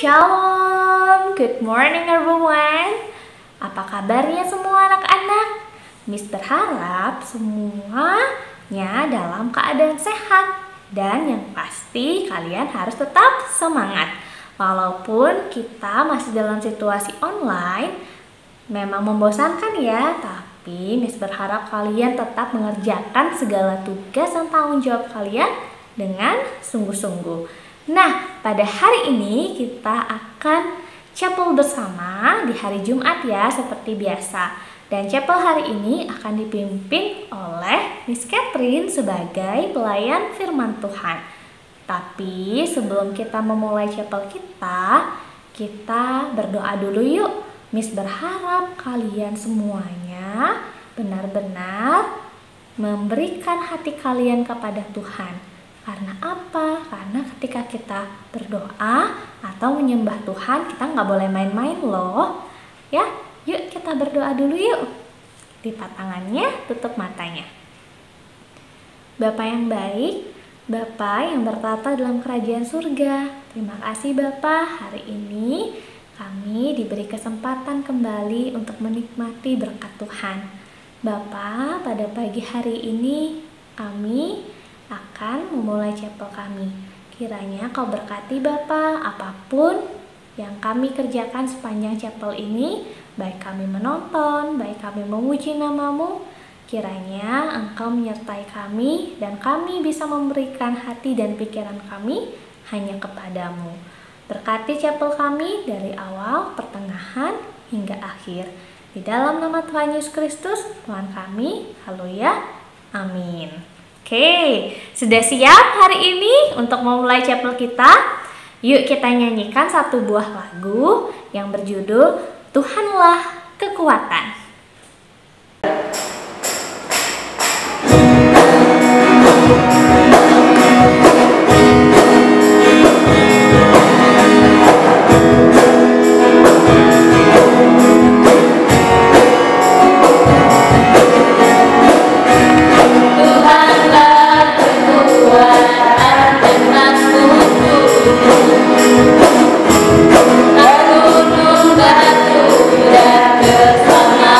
Shalom, good morning everyone. Apa kabarnya semua anak-anak? Miss berharap semuanya dalam keadaan sehat. Dan yang pasti kalian harus tetap semangat. Walaupun kita masih dalam situasi online, memang membosankan ya, tapi Miss berharap kalian tetap mengerjakan segala tugas dan tanggung jawab kalian dengan sungguh-sungguh. Nah, pada hari ini kita akan chapel bersama di hari Jumat ya, seperti biasa. Dan chapel hari ini akan dipimpin oleh Miss Catherine sebagai pelayan firman Tuhan. Tapi sebelum kita memulai chapel kita berdoa dulu yuk. Miss berharap kalian semuanya benar-benar memberikan hati kalian kepada Tuhan. Karena apa? Karena ketika kita berdoa atau menyembah Tuhan, kita nggak boleh main-main loh. Ya, yuk kita berdoa dulu yuk. Lipat tangannya, tutup matanya. Bapa yang baik, Bapa yang bertata dalam kerajaan surga, terima kasih Bapa, hari ini kami diberi kesempatan kembali untuk menikmati berkat Tuhan. Bapa, pada pagi hari ini kami akan memulai chapel kami. Kiranya Kau berkati Bapa, apapun yang kami kerjakan sepanjang chapel ini, baik kami menonton, baik kami memuji nama-Mu, kiranya Engkau menyertai kami dan kami bisa memberikan hati dan pikiran kami hanya kepadamu. Berkati chapel kami dari awal, pertengahan, hingga akhir. Di dalam nama Tuhan Yesus Kristus, Tuhan kami, haleluya, amin. Oke, sudah siap hari ini untuk memulai chapel kita? Yuk kita nyanyikan satu buah lagu yang berjudul Tuhanlah Kekuatan. Gunung batu dan bersama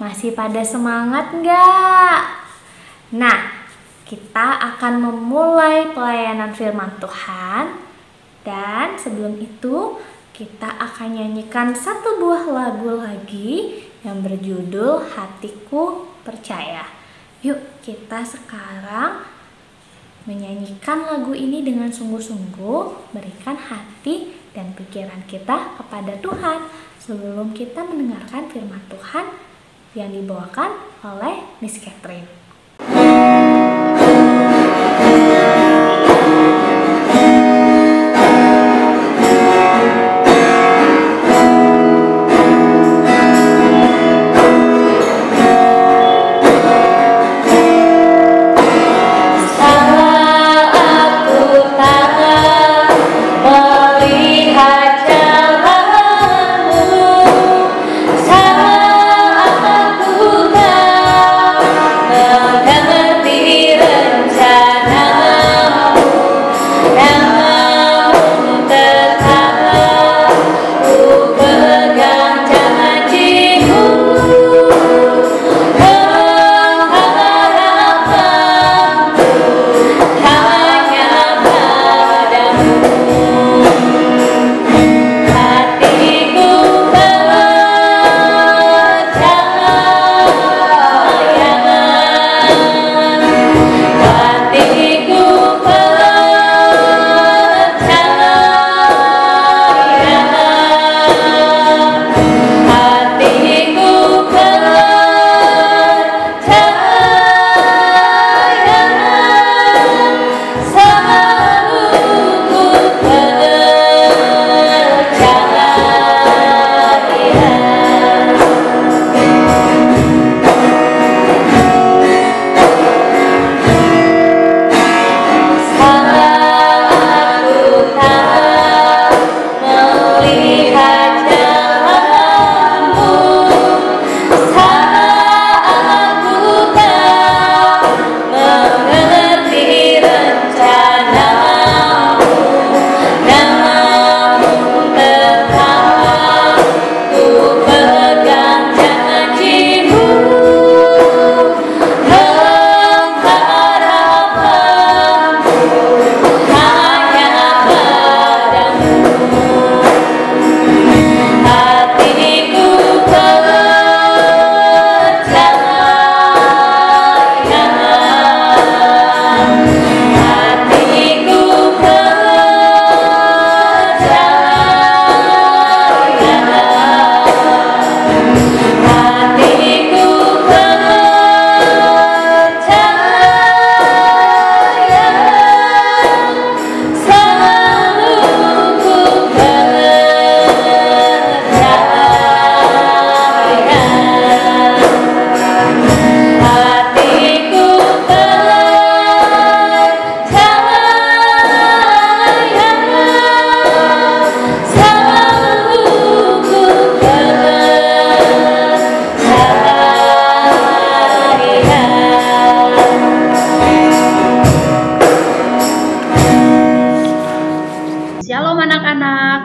Masih pada semangat nggak? Nah, kita akan memulai pelayanan firman Tuhan. Dan sebelum itu, kita akan nyanyikan satu buah lagu lagi yang berjudul Hatiku Percaya. Yuk, kita sekarang menyanyikan lagu ini dengan sungguh-sungguh, berikan hati dan pikiran kita kepada Tuhan sebelum kita mendengarkan firman Tuhan yang dibawakan oleh Miss Catherine.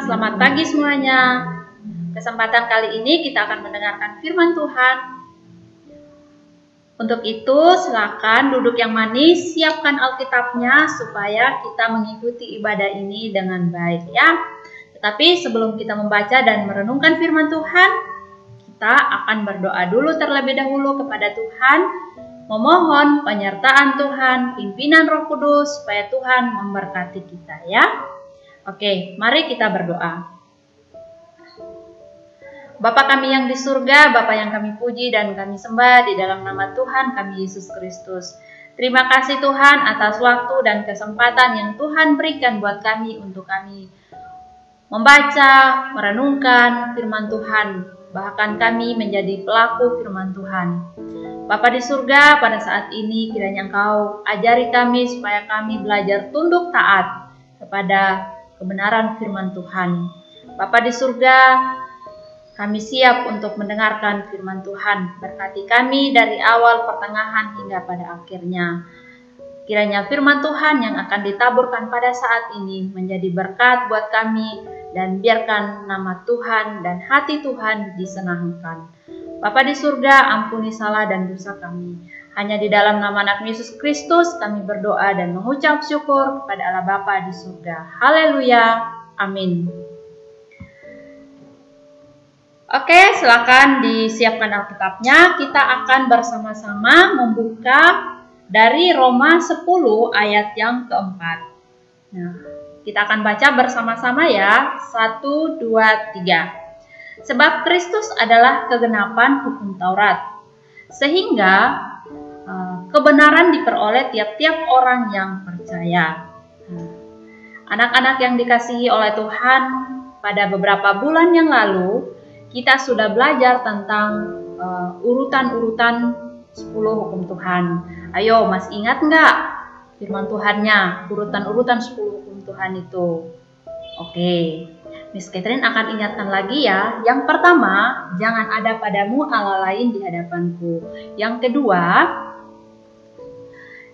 Selamat pagi semuanya. Kesempatan kali ini kita akan mendengarkan firman Tuhan. Untuk itu, silakan duduk yang manis, siapkan Alkitabnya supaya kita mengikuti ibadah ini dengan baik ya. Tetapi sebelum kita membaca dan merenungkan firman Tuhan, kita akan berdoa dulu terlebih dahulu kepada Tuhan, memohon penyertaan Tuhan, pimpinan Roh Kudus supaya Tuhan memberkati kita ya. Oke, mari kita berdoa. Bapa kami yang di surga, Bapa yang kami puji dan kami sembah di dalam nama Tuhan kami Yesus Kristus. Terima kasih Tuhan atas waktu dan kesempatan yang Tuhan berikan buat kami untuk kami membaca, merenungkan firman Tuhan. Bahkan kami menjadi pelaku firman Tuhan. Bapa di surga, pada saat ini kiranya Engkau ajari kami supaya kami belajar tunduk taat kepada kebenaran firman Tuhan. Bapa di surga, kami siap untuk mendengarkan firman Tuhan. Berkati kami dari awal, pertengahan, hingga pada akhirnya. Kiranya firman Tuhan yang akan ditaburkan pada saat ini menjadi berkat buat kami, dan biarkan nama Tuhan dan hati Tuhan disenangkan. Bapa di surga, ampuni salah dan dosa kami. Hanya di dalam nama anak Yesus Kristus kami berdoa dan mengucap syukur kepada Allah Bapa di surga. Haleluya. Amin. Oke, silakan disiapkan Alkitabnya. Kita akan bersama-sama membuka dari Roma 10 ayat yang keempat. Nah, kita akan baca bersama-sama ya. 1, 2, 3. Sebab Kristus adalah kegenapan hukum Taurat, sehingga kebenaran diperoleh tiap-tiap orang yang percaya. Anak-anak yang dikasihi oleh Tuhan, pada beberapa bulan yang lalu kita sudah belajar tentang urutan-urutan 10 hukum Tuhan. Ayo, masih ingat nggak firman Tuhannya, urutan-urutan 10 hukum Tuhan itu? Oke, Miss Catherine akan ingatkan lagi ya. Yang pertama, jangan ada padamu Allah lain di hadapanku. Yang kedua,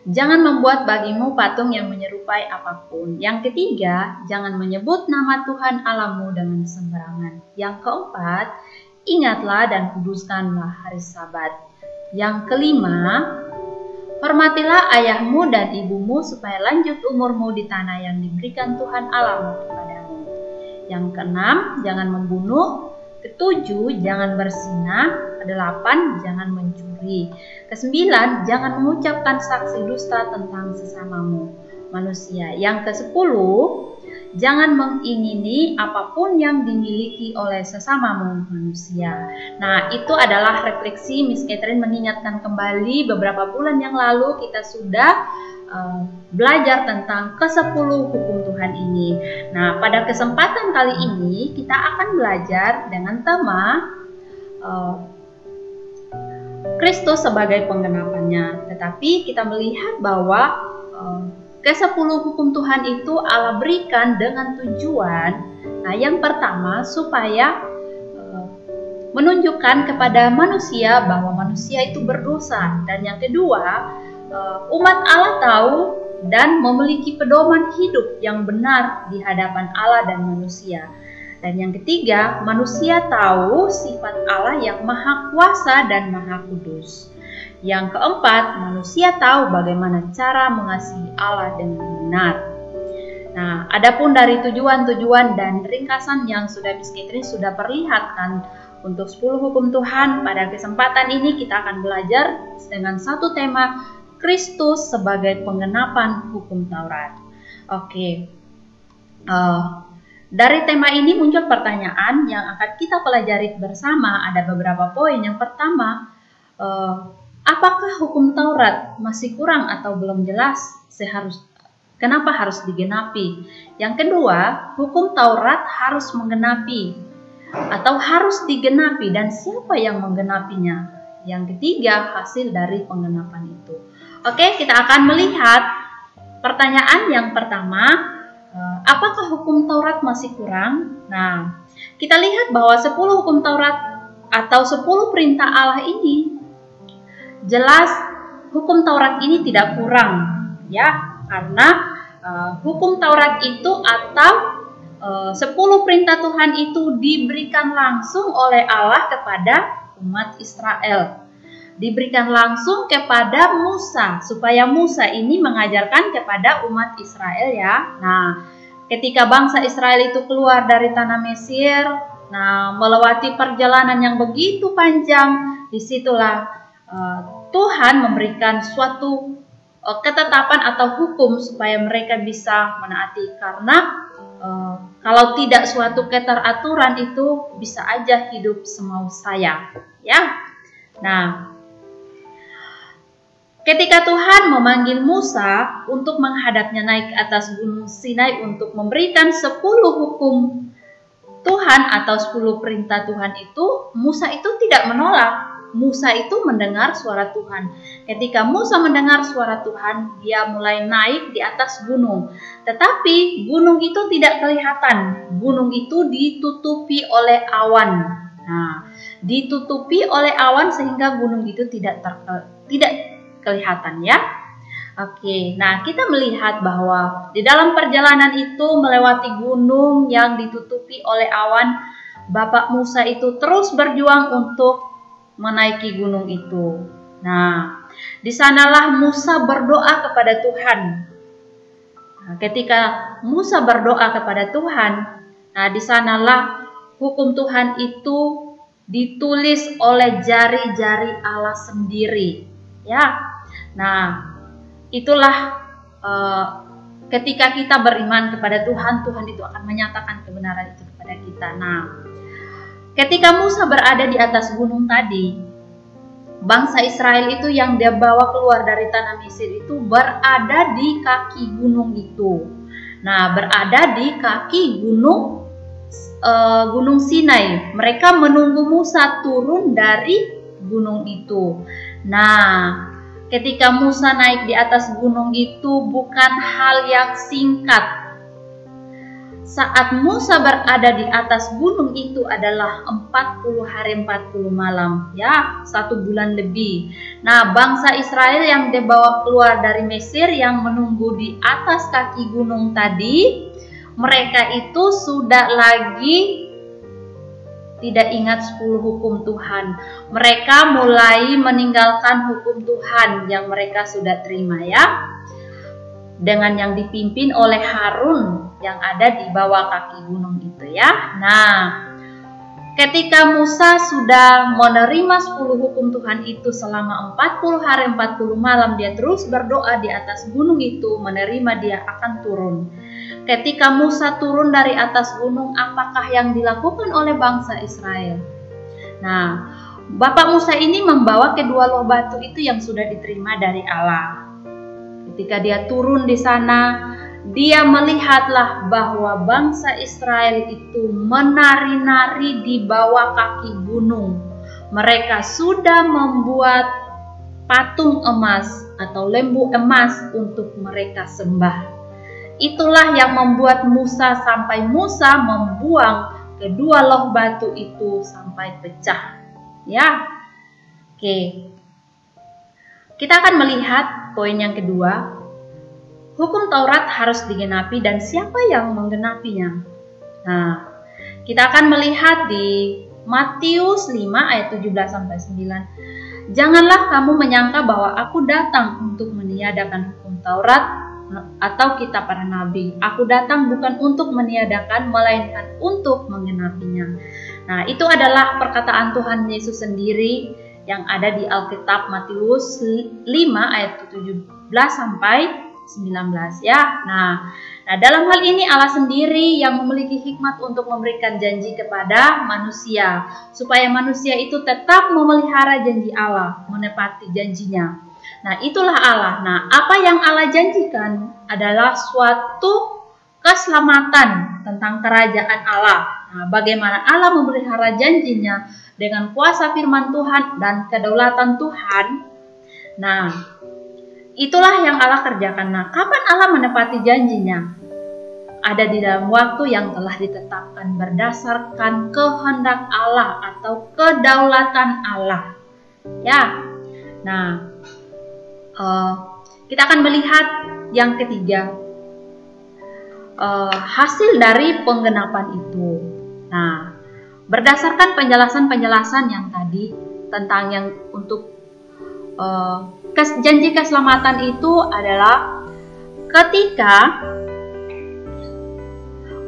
jangan membuat bagimu patung yang menyerupai apapun. Yang ketiga, jangan menyebut nama Tuhan Allahmu dengan sembarangan. Yang keempat, ingatlah dan kuduskanlah hari Sabat. Yang kelima, hormatilah ayahmu dan ibumu supaya lanjut umurmu di tanah yang diberikan Tuhan Allahmu kepadamu. Yang keenam, jangan membunuh. Ketujuh, jangan berzina. Kedelapan, jangan mencuri. Kesembilan, jangan mengucapkan saksi dusta tentang sesamamu manusia. Yang kesepuluh, jangan mengingini apapun yang dimiliki oleh sesamamu manusia. Nah, itu adalah refleksi Miss Catherine mengingatkan kembali beberapa bulan yang lalu kita sudah belajar tentang ke-10 hukum Tuhan ini. Nah, pada kesempatan kali ini kita akan belajar dengan tema Kristus sebagai penggenapannya. Tetapi kita melihat bahwa ke-10 hukum Tuhan itu Allah berikan dengan tujuan. Nah, yang pertama supaya menunjukkan kepada manusia bahwa manusia itu berdosa. Dan yang kedua, umat Allah tahu dan memiliki pedoman hidup yang benar di hadapan Allah dan manusia. Dan yang ketiga, manusia tahu sifat Allah yang maha kuasa dan maha kudus. Yang keempat, manusia tahu bagaimana cara mengasihi Allah dengan benar. Nah, adapun dari tujuan-tujuan dan ringkasan yang sudah Miss Catherine sudah perlihatkan untuk 10 hukum Tuhan, pada kesempatan ini kita akan belajar dengan satu tema, Kristus sebagai penggenapan hukum Taurat. Oke, dari tema ini muncul pertanyaan yang akan kita pelajari bersama. Ada beberapa poin. Yang pertama, apakah hukum Taurat masih kurang atau belum jelas? Kenapa harus digenapi? Yang kedua, hukum Taurat harus menggenapi atau harus digenapi, dan siapa yang menggenapinya? Yang ketiga, hasil dari penggenapan itu. Oke, kita akan melihat pertanyaan yang pertama, apakah hukum Taurat masih kurang? Nah, kita lihat bahwa 10 hukum Taurat atau 10 perintah Allah ini jelas hukum Taurat ini tidak kurang, ya, karena hukum Taurat itu atau 10 perintah Tuhan itu diberikan langsung oleh Allah kepada umat Israel. Diberikan langsung kepada Musa, supaya Musa ini mengajarkan kepada umat Israel ya. Nah, ketika bangsa Israel itu keluar dari tanah Mesir, nah melewati perjalanan yang begitu panjang, disitulah Tuhan memberikan suatu ketetapan atau hukum supaya mereka bisa menaati. Karena kalau tidak suatu keteraturan itu bisa aja hidup semau saya, ya. Nah, ketika Tuhan memanggil Musa untuk menghadapnya naik ke atas gunung Sinai untuk memberikan 10 hukum Tuhan atau 10 perintah Tuhan itu, Musa itu tidak menolak. Musa itu mendengar suara Tuhan. Ketika Musa mendengar suara Tuhan, dia mulai naik di atas gunung. Tetapi gunung itu tidak kelihatan. Gunung itu ditutupi oleh awan. Nah, ditutupi oleh awan sehingga gunung itu tidak kelihatan ya. Oke, nah kita melihat bahwa di dalam perjalanan itu melewati gunung yang ditutupi oleh awan, Bapak Musa itu terus berjuang untuk menaiki gunung itu. Nah, di sanalah Musa berdoa kepada Tuhan. Nah, ketika Musa berdoa kepada Tuhan, nah di sanalah hukum Tuhan itu ditulis oleh jari-jari Allah sendiri. Ya, nah itulah ketika kita beriman kepada Tuhan, Tuhan itu akan menyatakan kebenaran itu kepada kita. Nah, ketika Musa berada di atas gunung tadi, bangsa Israel itu yang dia bawa keluar dari tanah Mesir itu berada di kaki gunung itu. Nah, berada di kaki gunung Sinai. Mereka menunggu Musa turun dari gunung itu. Nah, ketika Musa naik di atas gunung itu bukan hal yang singkat. Saat Musa berada di atas gunung itu adalah 40 hari 40 malam, ya, 1 bulan lebih. Nah, bangsa Israel yang dibawa keluar dari Mesir yang menunggu di atas kaki gunung tadi, mereka itu sudah lagi tidak ingat 10 hukum Tuhan. Mereka mulai meninggalkan hukum Tuhan yang mereka sudah terima, ya, dengan yang dipimpin oleh Harun yang ada di bawah kaki gunung itu, ya. Nah, ketika Musa sudah menerima 10 hukum Tuhan itu selama 40 hari 40 malam, dia terus berdoa di atas gunung itu, menerima dia akan turun. Ketika Musa turun dari atas gunung, apakah yang dilakukan oleh bangsa Israel? Nah, Bapak Musa ini membawa kedua loh batu itu yang sudah diterima dari Allah. Ketika dia turun di sana, dia melihatlah bahwa bangsa Israel itu menari-nari di bawah kaki gunung. Mereka sudah membuat patung emas atau lembu emas untuk mereka sembah. Itulah yang membuat Musa sampai Musa membuang kedua loh batu itu sampai pecah. Ya, oke. Kita akan melihat poin yang kedua. Hukum Taurat harus digenapi dan siapa yang menggenapinya? Nah, kita akan melihat di Matius 5 ayat 17-9. Janganlah kamu menyangka bahwa aku datang untuk meniadakan hukum Taurat atau kitab para nabi. Aku datang bukan untuk meniadakan, melainkan untuk menggenapinya. Nah, itu adalah perkataan Tuhan Yesus sendiri yang ada di Alkitab Matius 5 ayat 17-19, ya. Nah, dalam hal ini Allah sendiri yang memiliki hikmat untuk memberikan janji kepada manusia, supaya manusia itu tetap memelihara janji Allah, menepati janjinya. Nah, itulah Allah. Nah, apa yang Allah janjikan adalah suatu keselamatan tentang kerajaan Allah. Nah, bagaimana Allah memelihara janjinya dengan kuasa firman Tuhan dan kedaulatan Tuhan. Nah, itulah yang Allah kerjakan. Nah, kapan Allah menepati janjinya? Ada di dalam waktu yang telah ditetapkan berdasarkan kehendak Allah atau kedaulatan Allah. Ya. Nah, kita akan melihat yang ketiga, hasil dari penggenapan itu. Nah, berdasarkan penjelasan-penjelasan yang tadi tentang yang untuk janji keselamatan itu adalah ketika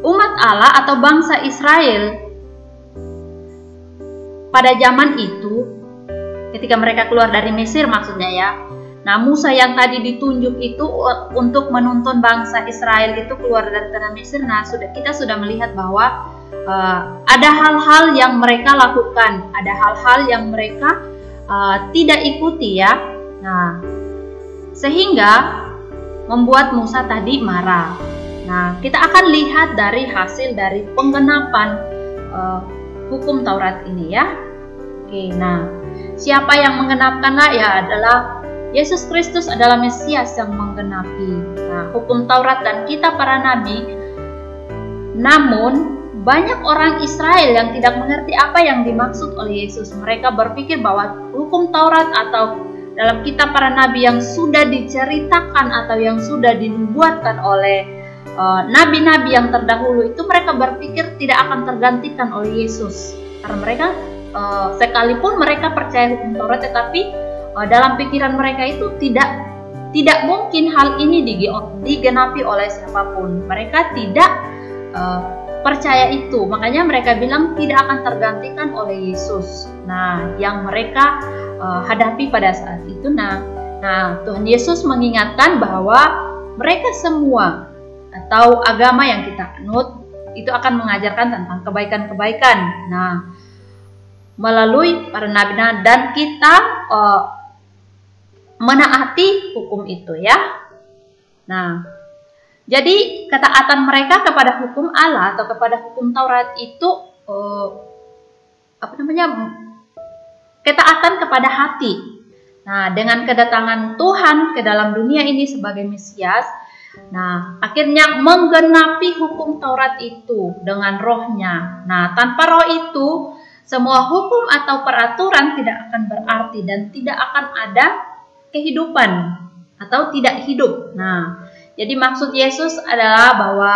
umat Allah atau bangsa Israel pada zaman itu, ketika mereka keluar dari Mesir maksudnya, ya. Nah, Musa yang tadi ditunjuk itu untuk menuntun bangsa Israel itu keluar dari tanah Mesir. Nah, kita sudah melihat bahwa ada hal-hal yang mereka lakukan, ada hal-hal yang mereka tidak ikuti, ya. Nah, sehingga membuat Musa tadi marah. Nah, kita akan lihat dari hasil dari penggenapan hukum Taurat ini, ya. Oke, nah, siapa yang menggenapkanlah? Ya, adalah Yesus Kristus adalah Mesias yang menggenapi hukum Taurat dan kitab para nabi. Namun, banyak orang Israel yang tidak mengerti apa yang dimaksud oleh Yesus. Mereka berpikir bahwa hukum Taurat atau dalam kitab para nabi yang sudah diceritakan atau yang sudah dibuatkan oleh nabi-nabi yang terdahulu itu, mereka berpikir tidak akan tergantikan oleh Yesus. Karena mereka sekalipun mereka percaya hukum Taurat, tetapi dalam pikiran mereka itu tidak mungkin hal ini digenapi oleh siapapun. Mereka tidak percaya itu, makanya mereka bilang tidak akan tergantikan oleh Yesus. Nah, yang mereka hadapi pada saat itu. Nah, Tuhan Yesus mengingatkan bahwa mereka semua atau agama yang kita anut itu akan mengajarkan tentang kebaikan-kebaikan. Nah, melalui para nabi dan kita menaati hukum itu ya. Nah, jadi ketaatan mereka kepada hukum Allah atau kepada hukum Taurat itu ketaatan kepada hati. Nah, dengan kedatangan Tuhan ke dalam dunia ini sebagai Mesias, nah, akhirnya menggenapi hukum Taurat itu dengan rohnya. Nah, tanpa roh itu, semua hukum atau peraturan tidak akan berarti dan tidak akan ada kehidupan atau tidak hidup. Nah, jadi maksud Yesus adalah bahwa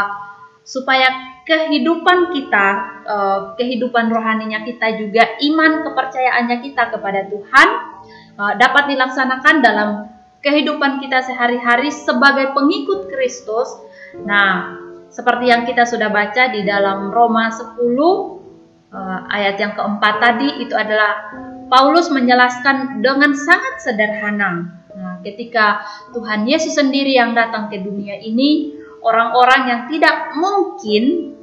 supaya kehidupan kita, kehidupan rohaninya kita juga, iman kepercayaannya kita kepada Tuhan dapat dilaksanakan dalam kehidupan kita sehari-hari sebagai pengikut Kristus. Nah, seperti yang kita sudah baca di dalam Roma 10 ayat yang keempat tadi, itu adalah Paulus menjelaskan dengan sangat sederhana. Nah, ketika Tuhan Yesus sendiri yang datang ke dunia ini, orang-orang yang tidak mungkin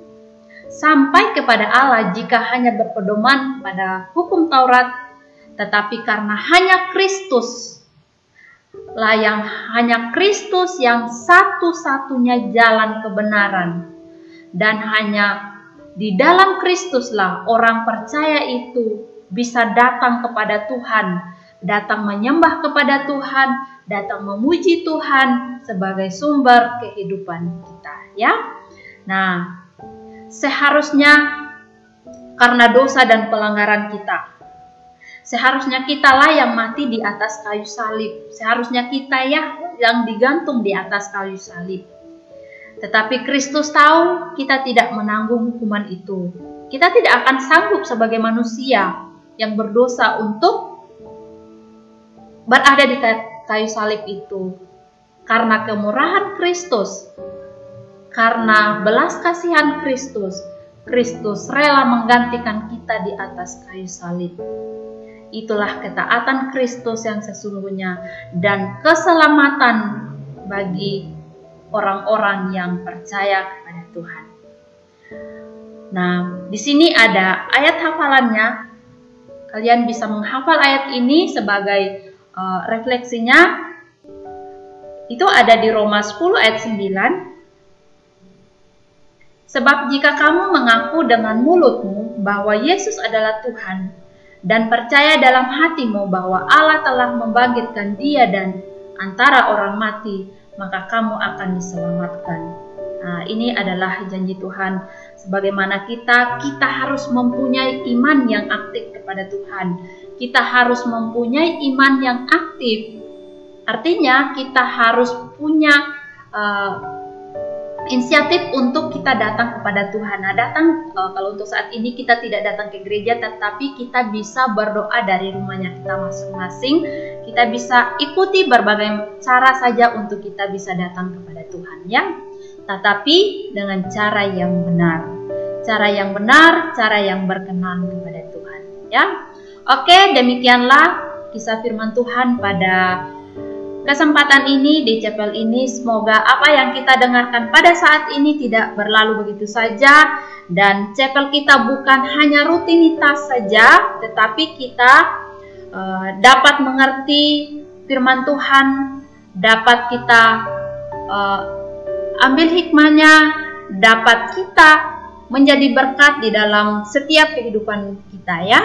sampai kepada Allah jika hanya berpedoman pada hukum Taurat, tetapi karena hanya Kristus yang satu-satunya jalan kebenaran, dan hanya di dalam Kristuslah orang percaya itu bisa datang kepada Tuhan, datang menyembah kepada Tuhan, datang memuji Tuhan sebagai sumber kehidupan kita ya. Nah, seharusnya karena dosa dan pelanggaran kita, seharusnya kitalah yang mati di atas kayu salib. Seharusnya kita yang digantung di atas kayu salib. Tetapi Kristus tahu kita tidak menanggung hukuman itu. Kita tidak akan sanggup sebagai manusia yang berdosa untuk berada di kayu salib itu. Karena kemurahan Kristus, karena belas kasihan Kristus, Kristus rela menggantikan kita di atas kayu salib. Itulah ketaatan Kristus yang sesungguhnya dan keselamatan bagi orang-orang yang percaya kepada Tuhan. Nah, di sini ada ayat hafalannya. Kalian bisa menghafal ayat ini sebagai refleksinya. Itu ada di Roma 10 ayat 9. Sebab jika kamu mengaku dengan mulutmu bahwa Yesus adalah Tuhan, dan percaya dalam hatimu bahwa Allah telah membangkitkan Dia dan antara orang mati, maka kamu akan diselamatkan. Nah, ini adalah janji Tuhan. Sebagaimana kita harus mempunyai iman yang aktif kepada Tuhan. Kita harus mempunyai iman yang aktif. Artinya kita harus punya inisiatif untuk kita datang kepada Tuhan. Nah, kalau untuk saat ini kita tidak datang ke gereja, tetapi kita bisa berdoa dari rumahnya kita masing-masing. Kita bisa ikuti berbagai cara saja untuk kita bisa datang kepada Tuhan ya. Tetapi dengan cara yang benar. Cara yang benar, cara yang berkenan kepada Tuhan ya. Oke, demikianlah kisah firman Tuhan pada kesempatan ini di chapel ini. Semoga apa yang kita dengarkan pada saat ini tidak berlalu begitu saja, dan chapel kita bukan hanya rutinitas saja, tetapi kita dapat mengerti firman Tuhan, dapat kita ambil hikmahnya, dapat kita menjadi berkat di dalam setiap kehidupan kita ya.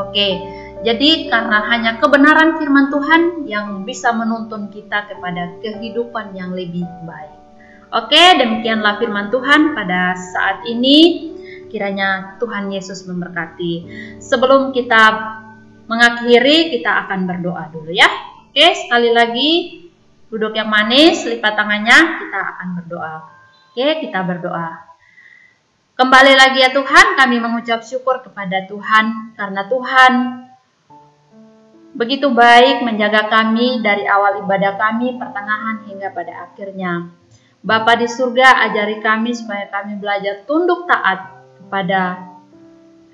Oke. Jadi karena hanya kebenaran firman Tuhan yang bisa menuntun kita kepada kehidupan yang lebih baik. Oke, demikianlah firman Tuhan pada saat ini. Kiranya Tuhan Yesus memberkati. Sebelum kita mengakhiri, kita akan berdoa dulu ya. Oke, sekali lagi duduk yang manis, lipat tangannya, kita akan berdoa. Oke, kita berdoa. Kembali lagi ya Tuhan, kami mengucap syukur kepada Tuhan karena Tuhan begitu baik menjaga kami dari awal ibadah kami, pertengahan hingga pada akhirnya. Bapa di surga, ajari kami supaya kami belajar tunduk taat kepada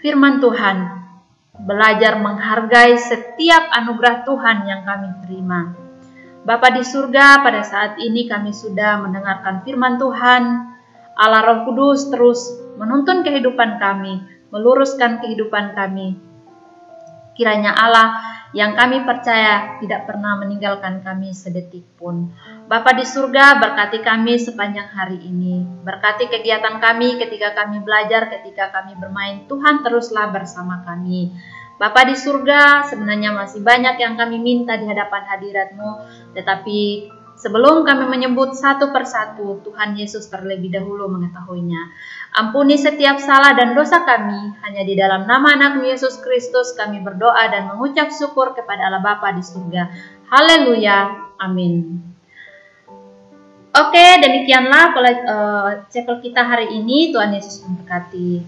firman Tuhan, belajar menghargai setiap anugerah Tuhan yang kami terima. Bapa di surga, pada saat ini kami sudah mendengarkan firman Tuhan. Allah Roh Kudus terus menuntun kehidupan kami, meluruskan kehidupan kami. Kiranya Allah yang kami percaya tidak pernah meninggalkan kami sedetik pun. Bapa di surga, berkati kami sepanjang hari ini. Berkati kegiatan kami ketika kami belajar, ketika kami bermain. Tuhan teruslah bersama kami. Bapa di surga, sebenarnya masih banyak yang kami minta di hadapan hadirat-Mu, tetapi sebelum kami menyebut satu persatu, Tuhan Yesus terlebih dahulu mengetahuinya. Ampuni setiap salah dan dosa kami, hanya di dalam nama anak-Mu Yesus Kristus kami berdoa dan mengucap syukur kepada Allah Bapa di surga. Haleluya, amin. Oke, demikianlah chapel kita hari ini. Tuhan Yesus memberkati.